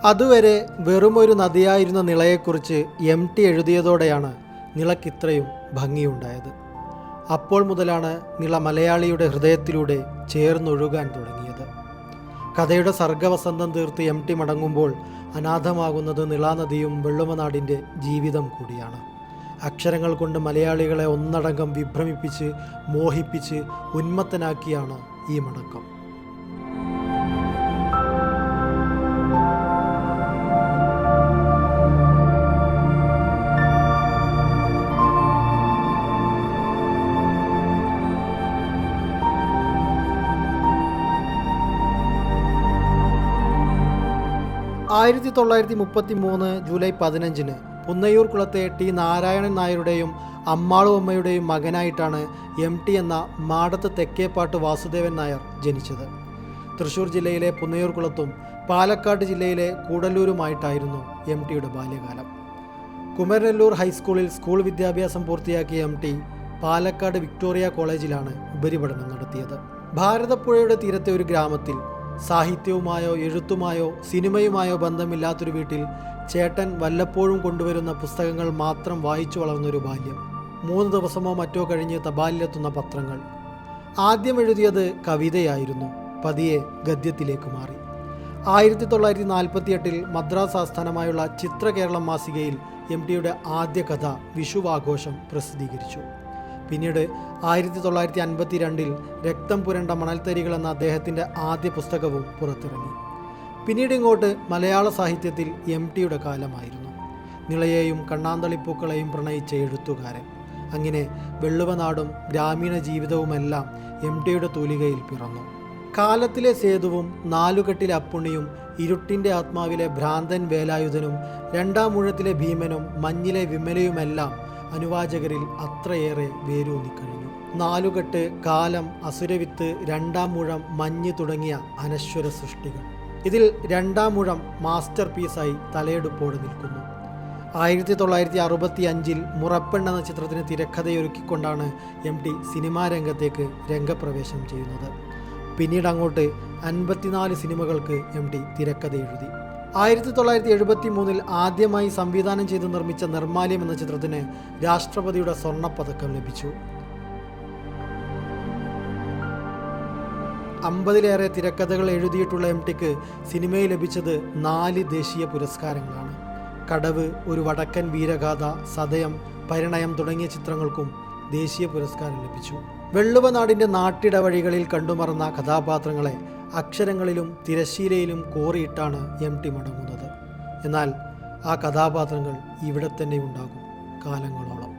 അതുവരെ വെറുമൊരു നദിയായിരുന്ന നിളയെക്കുറിച്ച് MT എഴുതിയതോടെയാണ് നിളയ്ക്കിത്രയും ഭംഗിയുണ്ടായത്. അപ്പോൾ മുതലാണ് നിള മലയാളിയുടെ ഹൃദയത്തിലൂടെ ചേർന്നൊഴുകാൻ തുടങ്ങിയത്. കഥയുടെ സർഗവസന്തം തീർത്ത് MT മടങ്ങുമ്പോൾ അനാഥമാകുന്നത് നിളാനദിയും വെള്ളുവനാടിൻ്റെ ജീവിതം കൂടിയാണ്. അക്ഷരങ്ങൾ കൊണ്ട് മലയാളികളെ ഒന്നടങ്കം വിഭ്രമിപ്പിച്ച് മോഹിപ്പിച്ച് ഉന്മത്തനാക്കിയാണ് ഈ മടക്കം. ആയിരത്തി 1933 ജൂലൈ 15 പുന്നയൂർ കുളത്തെ T. നാരായണൻ നായരുടെയും അമ്മാളു അമ്മയുടെയും മകനായിട്ടാണ് MT എന്ന മാടത്ത് തെക്കേപ്പാട്ട് വാസുദേവൻ നായർ ജനിച്ചത്. തൃശ്ശൂർ ജില്ലയിലെ പുന്നയൂർ കുളത്തും പാലക്കാട് ജില്ലയിലെ കൂടല്ലൂരുമായിട്ടായിരുന്നു MTയുടെ ബാല്യകാലം. കുമരനെല്ലൂർ ഹൈസ്കൂളിൽ സ്കൂൾ വിദ്യാഭ്യാസം പൂർത്തിയാക്കിയ MT പാലക്കാട് വിക്ടോറിയ കോളേജിലാണ് ഉപരിപഠനം നടത്തിയത്. ഭാരതപ്പുഴയുടെ തീരത്തെ ഒരു ഗ്രാമത്തിൽ സാഹിത്യവുമായോ എഴുത്തുമായോ സിനിമയുമായോ ബന്ധമില്ലാത്തൊരു വീട്ടിൽ ചേട്ടൻ വല്ലപ്പോഴും കൊണ്ടുവരുന്ന പുസ്തകങ്ങൾ മാത്രം വായിച്ചു വളർന്നൊരു ബാല്യം. 3 ദിവസമോ മറ്റോ കഴിഞ്ഞ് തപാലിലെത്തുന്ന പത്രങ്ങൾ. ആദ്യം എഴുതിയത് കവിതയായിരുന്നു. പതിയെ ഗദ്യത്തിലേക്ക് മാറി. 1948 മദ്രാസ് ആസ്ഥാനമായുള്ള ചിത്രകേരളം മാസികയിൽ MTയുടെ ആദ്യ കഥ വിഷുവാഘോഷം പ്രസിദ്ധീകരിച്ചു. പിന്നീട് 1952 രക്തം പുരണ്ട മണൽത്തരികൾ എന്ന അദ്ദേഹത്തിൻ്റെ ആദ്യ പുസ്തകവും പുറത്തിറങ്ങി. പിന്നീട് ഇങ്ങോട്ട് മലയാള സാഹിത്യത്തിൽ MTയുടെ കാലമായിരുന്നു. നിളയെയും കണ്ണാന്തളിപ്പൂക്കളെയും പ്രണയിച്ച എഴുത്തുകാരൻ. അങ്ങനെ വെള്ളുവനാടും ഗ്രാമീണ ജീവിതവുമെല്ലാം MTയുടെ തൂലികയിൽ പിറന്നു. കാലത്തിലെ സേതുവും നാലുകെട്ടിലെ അപ്പുണ്ണിയും ഇരുട്ടിൻ്റെ ആത്മാവിലെ ഭ്രാന്തൻ വേലായുധനും രണ്ടാമൂഴത്തിലെ ഭീമനും മഞ്ഞിലെ വിമലയുമെല്ലാം അനുവാചകരിൽ അത്രയേറെ വേരൂന്നിക്കഴിഞ്ഞു. നാലുകെട്ട്, കാലം, അസുരവിത്ത്, രണ്ടാമൂഴം, മഞ്ഞ് തുടങ്ങിയ അനശ്വര സൃഷ്ടികൾ. ഇതിൽ രണ്ടാമൂഴം മാസ്റ്റർ പീസായി തലയെടുപ്പോടെ നിൽക്കുന്നു. 1965 മുറപ്പെണ്ണ് എന്ന ചിത്രത്തിന് തിരക്കഥയൊരുക്കിക്കൊണ്ടാണ് MT സിനിമാ രംഗത്തേക്ക് രംഗപ്രവേശം ചെയ്യുന്നത്. പിന്നീട് അങ്ങോട്ട് 54 സിനിമകൾക്ക് MT തിരക്കഥ എഴുതി. 1973 ആദ്യമായി സംവിധാനം ചെയ്ത് നിർമ്മിച്ച നിർമ്മാല്യം എന്ന ചിത്രത്തിന് രാഷ്ട്രപതിയുടെ സ്വർണ്ണപ്പതക്കം ലഭിച്ചു. 50ലേറെ തിരക്കഥകൾ എഴുതിയിട്ടുള്ള MTക്ക് സിനിമയിൽ ലഭിച്ചത് 4 ദേശീയ പുരസ്കാരങ്ങളാണ്. കടവ്, ഒരു വടക്കൻ വീരഗാഥ, സതയം, പരിണയം തുടങ്ങിയ ചിത്രങ്ങൾക്കും ദേശീയ പുരസ്കാരം ലഭിച്ചു. വെള്ളുവനാടിൻ്റെ നാട്ടിടവഴികളിൽ കണ്ടുമറന്ന കഥാപാത്രങ്ങളെ അക്ഷരങ്ങളിലും തിരശ്ശീലയിലും കോറിയിട്ടാണ് MT മടങ്ങുന്നത്. എന്നാൽ ആ കഥാപാത്രങ്ങൾ ഇവിടെ തന്നെ ഉണ്ടാകും കാലങ്ങളോളം.